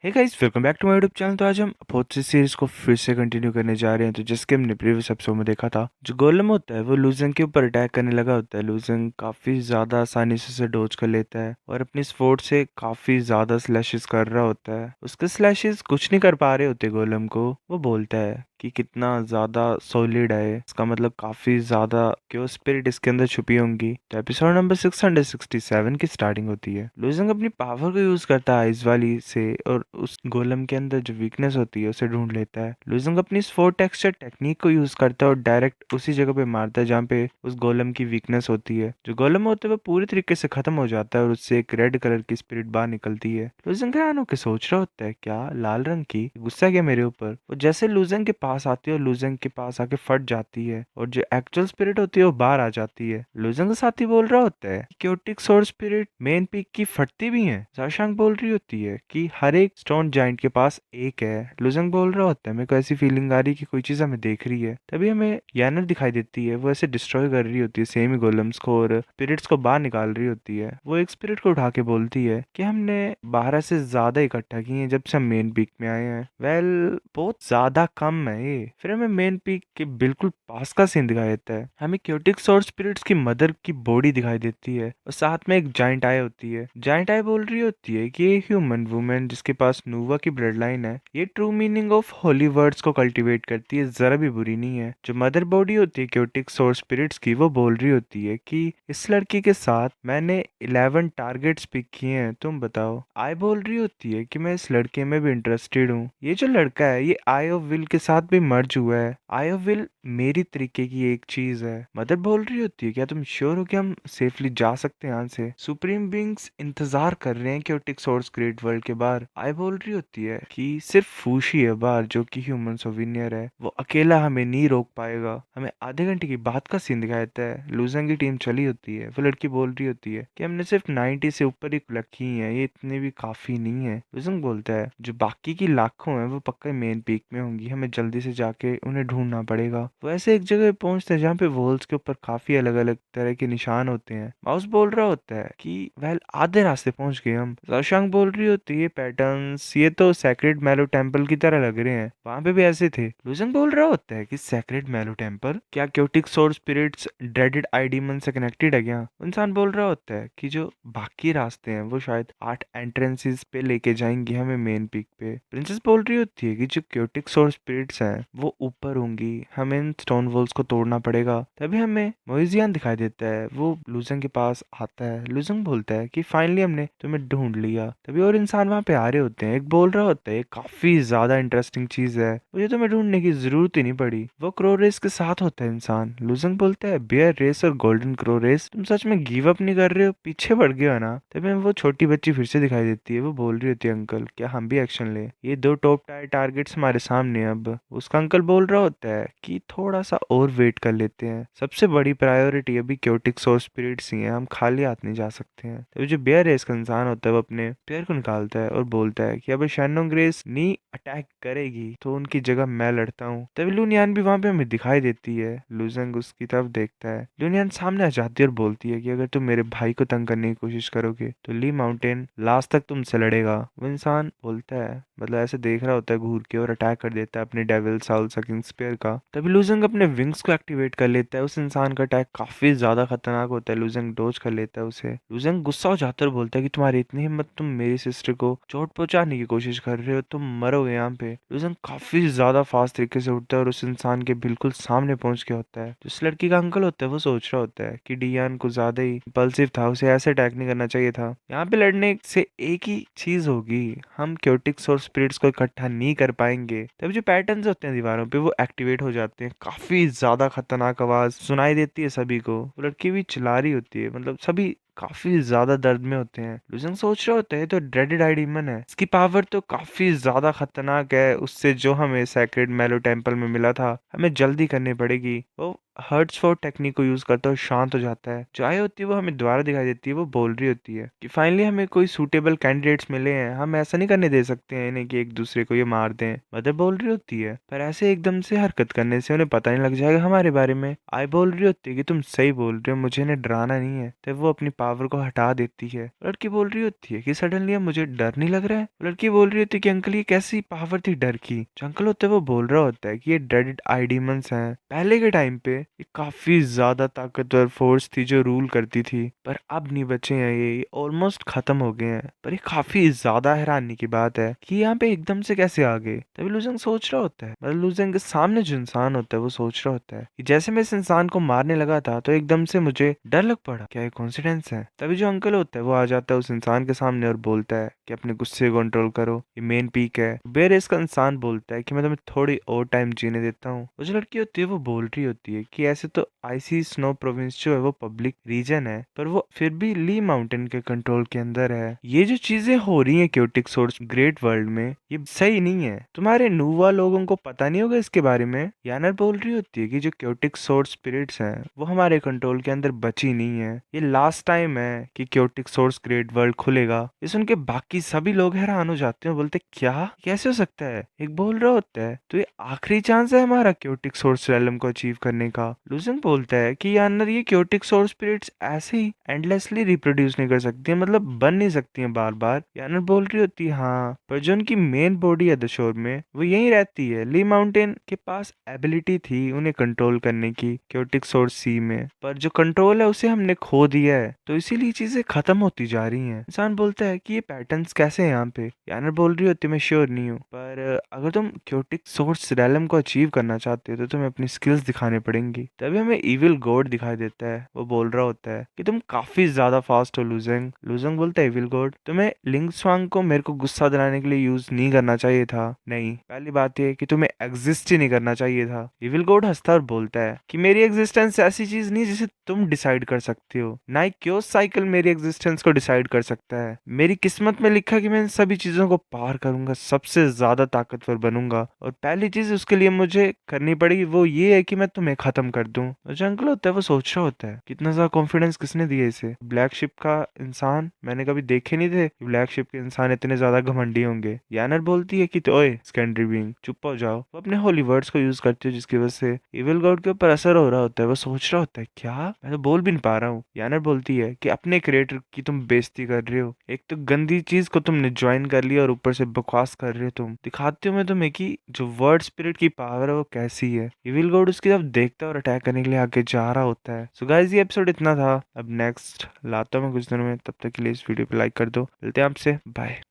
Hey guys, welcome back to my YouTube channel. तो आज हम अपोथी सीरीज को फिर से कंटिन्यू करने जा रहे हैं। तो जैसे कि हमने प्रीवियस एपिसोड में देखा था, जो गोलम होता है वो लूजंग के ऊपर अटैक करने लगा होता है। लूजंग काफी ज्यादा आसानी से उसे डोज कर लेता है और अपनी स्वॉर्ड से काफी ज्यादा स्लैशेस कर रहा होता है। उसके स्लैशेस कुछ नहीं कर पा रहे होते गोलम को। वो बोलता है कि कितना ज्यादा सॉलिड है, इसका मतलब काफी ज्यादा क्यों स्पिरिट इसके अंदर छुपी होंगी। तो एपिसोड नंबर 667 की स्टार्टिंग होती है। लूजंग अपनी पावर को यूज करता है आइस वाली से और उस गोलम के अंदर जो वीकनेस होती है उसे ढूंढ लेता है। लूजंग अपनी स्फोर्ट टेक्सचर टेक्निक को यूज करता है और डायरेक्ट उसी जगह पे मारता है जहाँ पे उस गोलम की वीकनेस होती है। जो गोलम होता है वो पूरी तरीके से खत्म हो जाता है और उससे एक रेड कलर की स्पिरिट बाहर निकलती है। लूजंग हैरान होकर सोच रहा होता है, क्या लाल रंग की गुस्सा क्या मेरे ऊपर। वो जैसे लूजंग के पास आती है और लूजंग के पास आके फट जाती है और जो एक्चुअल स्पिरिट होती है वो बाहर आ जाती है। लूजंग के साथ ही बोल रहा होता है chaotic source spirit main peak की फटती भी है। शाशांक बोल रही होती है कि हर एक स्टोन जाइंट के पास एक है। लुजंग बोल रहा होता है, मेरे को ऐसी फीलिंग आ रही है कि कोई चीज हमें देख रही है। तभी हमें यानर दिखाई देती है, वो ऐसे डिस्ट्रॉय कर रही होती है सेम ही गोलम्स को और स्पिरिट्स को बाहर निकाल रही होती है। वो एक स्पिरिट को उठा के बोलती है कि हमने 12 से ज्यादा इकट्ठा किए हैं जब से हम मेन पीक में आए हैं। बहुत ज्यादा कम है ये। फिर हमें मेन पीक के बिल्कुल पास का सीन दिखाई देता है। हमें क्योटिक सोर्स स्पिरिट्स की मदर की बॉडी दिखाई देती है और साथ में एक जाइंट आई होती है। जाइंट आई बोल रही होती है कि ये ह्यूमन वुमेन जिसके पास नूवा की ब्लड लाइन है, ये true meaning of Holi words को कल्टीवेट करती है, जरा भी बुरी नहीं है। जो मदर बॉडी होती है क्योटिक सोर्स स्पिरिट्स की, वो बोल रही होती है कि इस लड़की के साथ मैंने 11 टारगेट्स पिक किए हैं, तुम बताओ। आई बोल रही होती है कि मैं इस लड़के में भी इंटरेस्टेड हूँ। ये जो लड़का है ये आई ऑफ विल के साथ भी मर्ज हुआ है। आई ऑफ विल मेरी तरीके की एक चीज है। मदर बोल रही होती है, क्या तुम श्योर हो कि हम सेफली जा सकते हैं यहाँ से? सुप्रीम बींग्स इंतजार कर रहे हैं क्योटिक सोर्स ग्रेट वर्ल्ड के बाहर। आई बोल रही होती है कि सिर्फ फूशी है बाहर जो कि ह्यूमन सोविनियर है, वो अकेला हमें नहीं रोक पाएगा। हमें आधे घंटे की बात का सीन दिखाया जाता है। लूजंग की टीम चली होती है। वो लड़की बोल रही होती है कि हमने सिर्फ 90 से ऊपर ही कलेक्ट की है, ये इतने भी काफी नहीं है। लूजंग बोलता है जो बाकी की लाखों हैं वो पक्का मेन पीक में होंगी, हमें जल्दी से जाके उन्हें ढूंढना पड़ेगा। वो ऐसे एक जगह पहुंचते हैं जहाँ पे वॉल्स के ऊपर काफी अलग अलग तरह के निशान होते हैं। माउस बोल रहा होता है कि वेल आधे रास्ते पहुंच गए हम। शाशांक बोल रही होती है पैटर्न्स ये तो सैक्रेड मैलो टेम्पल की तरह लग रहे हैं, वहां पे भी ऐसे थे। लूजंग बोल रहा होता है कि सैक्रेड मैलो टेम्पल क्या क्योटिक सोर्स स्पिरिट्स ड्रेडेड आई डीमन से कनेक्टेड है क्या? इंसान बोल रहा होता है कि जो बाकी रास्ते हैं वो शायद 8 एंट्रेंसेस पे लेके जाएंगे हमें मेन पीक पे। प्रिंसेस बोल रही होती है कि जो क्योटिक सोर्स स्पिरिट्स हैं वो ऊपर होंगी, हमें इन स्टोन वॉल्स को तोड़ना पड़ेगा। तभी हमें मोइजियन दिखाई देता है, वो लूजंग के पास आता है। लूजंग बोलता है कि फाइनली हमने तुम्हें ढूंढ लिया। तभी और इंसान वहां पे आ रहे होते हैं। एक बोल रहा होता है काफी ज्यादा इंटरेस्टिंग चीज है, मुझे तुम्हें ढूंढने की जरूरत ही नहीं पड़ी। वो क्रो रेस के साथ होता है इंसान। लूजंग बोलता है बियर रेस और गोल्डन क्रो रेस, तुम सच में गिव अप नहीं कर रहे हो, पीछे बढ़ गए हो ना? तभी वो छोटी बच्ची फिर से दिखाई देती है। वो बोल रही होती है अंकल क्या हम भी एक्शन ले, ये दो टॉप टायर टारगेट्स हमारे सामने हैं। अब उसका अंकल बोल रहा होता है कि थोड़ा सा और वेट कर लेते हैं, सबसे बड़ी प्रायोरिटी अभी क्योटिक सोर्स स्पिरिट्स ही हैं, हम खाली हाथ नहीं जा सकते हैं। तभी जो बेयर रेस का इंसान होता है वो अपने पेयर को निकालता है और बोलता है कि अगर शैनोंग ग्रेस नी अटैक करेगी तो उनकी जगह मैं लड़ता हूँ। तभी लुनियान भी वहां पे हमें दिखाई देती है। लुजंग उसकी तरफ देखता है। लुनियान सामने आ जाती है और बोलती है कि अगर तुम मेरे भाई को तंग करने की कोशिश करोगे तो ली माउंटेन लास्ट तक तुमसे लड़ेगा। वो इंसान बोलता है, मतलब ऐसे देख रहा होता है घूर के और अटैक कर देता है अपने डेविल साउल सकिंग स्पेयर का। तभी लुजंग अपने विंग्स को एक्टिवेट कर लेता है। उस इंसान का अटैक काफी ज्यादा खतरनाक होता है। लुजंग डोज कर लेता है उसे। लुजंग गुस्सा हो जाता है और बोलता है कि तुम्हारी इतनी हिम्मत, तुम मेरी सिस्टर को चोट पहुंचाने की कोशिश कर रहे हो, तुम मरोगे यहाँ पे। लुजंग काफी ज्यादा फास्ट तरीके से उठता है और उस इंसान के बिल्कुल सामने पहुंच के होता है। जिस लड़की का अंकल होता है वो सोच रहा होता है कि डियान को ज्यादा ही इंपल्सिव था, उसे ऐसे अटैक नहीं करना चाहिए था। यहाँ पे लड़ने से एक ही चीज होगी, हम क्योटिक्स और स्पिरिट्स को इकट्ठा नहीं कर पाएंगे। तभी जो पैटर्न्स होते हैं दीवारों पे वो एक्टिवेट हो जाते हैं। काफी ज्यादा खतरनाक आवाज सुनाई देती है सभी को। वो लड़की भी चिल्ला रही होती है, मतलब सभी काफी ज्यादा दर्द में होते हैं। लुजंग सोच रहे होते हैं तो ड्रेडेड आई डीमन है, इसकी पावर तो काफी ज्यादा खतरनाक है उससे जो हमें सैक्रेड मैलो टेम्पल में मिला था, हमें जल्दी करनी पड़ेगी। वो हर्ट्स फोर्ड टेक्निक को यूज करता है और शांत हो जाता है। जो आई होती है वो हमें दोबारा दिखाई देती है, वो बोल रही होती है कि फाइनली हमें कोई सूटेबल कैंडिडेट्स मिले हैं, हम ऐसा नहीं करने दे सकते हैं इन्हें कि एक दूसरे को ये मार दें। मदर बोल रही होती है, पर ऐसे एकदम से हरकत करने से उन्हें पता नहीं लग जाएगा हमारे बारे में। आई बोल रही होती है कि तुम सही बोल रहे हो, मुझे इन्हें डराना नहीं है। तब वो अपनी पावर को हटा देती है। लड़की बोल रही होती है कि सडनली अब मुझे डर नहीं लग रहा है। लड़की बोल रही होती है कि अंकल ये कैसी पावर थी डर की। जो अंकल होते हैं वो बोल रहा होता है कि ये ड्रेडेड आई डीमंस हैं। पहले के टाइम पे ये काफी ज्यादा ताकतवर फोर्स थी जो रूल करती थी, पर अब नहीं बचे हैं, ये ऑलमोस्ट खत्म हो गए हैं। पर ये काफी ज्यादा हैरानी की बात है कि यहाँ पे एकदम से कैसे आ गए। तभी लूजंग सोच रहा होता है, मतलब लूजंग के सामने जो इंसान होता है वो सोच रहा होता है कि जैसे मैं इस इंसान को मारने लगा था तो एकदम से मुझे डर लग पड़ा, क्या ये कोइंसिडेंस है। तभी जो अंकल होता है वो आ जाता है उस इंसान के सामने और बोलता है कि अपने गुस्से को कंट्रोल करो, ये मेन पीक है। बेर इसका इंसान बोलता है कि मैं तुम्हें थोड़ी और टाइम जीने देता हूँ। वो जो लड़की होती है वो बोल रही होती है कि ऐसे तो आईसी स्नो प्रोविंस जो है वो पब्लिक रीजन है, पर वो फिर भी ली माउंटेन के कंट्रोल के अंदर है। ये जो चीजें हो रही है क्योटिक सोर्स ग्रेट वर्ल्ड में, ये सही नहीं है। तुम्हारे नुवा लोगों को पता नहीं होगा इसके बारे में। यानर बोल रही होती है कि जो क्योटिक सोर्स स्पिरिट्स हैं वो हमारे कंट्रोल के अंदर बची नहीं है। ये लास्ट टाइम है कि क्योटिक सोर्स ग्रेट वर्ल्ड खुलेगा। ये सुन के बाकी सभी लोग हैरान हो जाते हैं, बोलते क्या कैसे हो सकता है। एक बोल रहा होता है तो ये आखिरी चांस है हमारा क्योटिक सोर्स रेलम को अचीव करने का। लूजन बोलता है कि यानर ये क्योटिक सोर्स स्पिरिट्स ऐसे ही एंडलेसली रिप्रोड्यूस नहीं कर सकती है, मतलब बन नहीं सकती हैं बार बार। यानर बोल रही होती है हाँ, पर जो उनकी मेन बॉडी है द शोर में वो यहीं रहती है। ली माउंटेन के पास एबिलिटी थी उन्हें कंट्रोल करने की क्योटिक सोर्स सी में, पर जो कंट्रोल है उसे हमने खो दिया है, तो इसीलिए चीजें खत्म होती जा रही हैं। इंसान बोलता है कि ये पैटर्न्स कैसे हैं यहाँ पे। यानर बोल रही होती है मैं श्योर नहीं हूँ, पर अगर तुम क्योटिक सोर्स रैलम को अचीव करना चाहते हो तो तुम्हें अपनी स्किल्स दिखाने पड़ेंगी। तभी हमें इविल गॉड दिखाई देता है। वो बोल रहा होता है कि तुम काफी ज्यादा फास्ट हो लूजेंग। लूजेंग बोलता है इविल गॉड तुम्हें लिंग स्वांग को मेरे को गुस्सा दिलाने के लिए यूज नहीं करना चाहिए था। नहीं, पहली बात ये कि तुम्हें एग्जिस्ट ही नहीं करना चाहिए था। इविल गॉड हंसता और बोलता है कि मेरी एग्जिस्टेंस ऐसी चीज नहीं जिसे तुम डिसाइड कर सकते हो, ना ही क्योस साइकिल मेरी एग्जिस्टेंस को डिसाइड कर सकता है। मेरी किस्मत में लिखा कि मैं इन सभी चीजों को पार करूंगा, सबसे ज्यादा ताकतवर बनूंगा, और पहली चीज उसके लिए मुझे करनी पड़ेगी वो ये है कि मैं तुम्हें खत्म कर दूं। और जो अंकल होता है वो सोच रहा होता है कितना ज्यादा कॉन्फिडेंस किसने दिया इसे। ब्लैक शिप का इंसान मैंने कभी देखे नहीं थे कि ब्लैक शिप के इंसान इतने ज्यादा घमंडी होंगे। यानर बोलती है कि तो ओए स्कैंडरी बीइंग चुप हो जाओ। वो अपने होली वर्ड्स को यूज करती है जिसकी वजह से इविल गॉड के ऊपर असर हो रहा होता है। वो सोच रहा होता है क्या मैं तो बोल भी नहीं पा रहा हूँ। यानर बोलती है कि अपने क्रिएटर की तुम बेइज्जती कर रहे हो, एक तो गंदी चीज को तुमने ज्वाइन कर लिया और ऊपर से बकवास कर रहे हो। तुम दिखाते हो मैं तुम्हें कि जो वर्ड स्पिरिट की पावर है वो कैसी है। इविल गॉड उसकी तरफ देखता है और अटैक करने के लिए आगे जा रहा होता है। सो गाइस ये एपिसोड इतना था। अब नेक्स्ट लाता हूँ मैं कुछ दिनों में, तब तक के लिए इस वीडियो पे लाइक कर दो। मिलते हैं आपसे, बाय।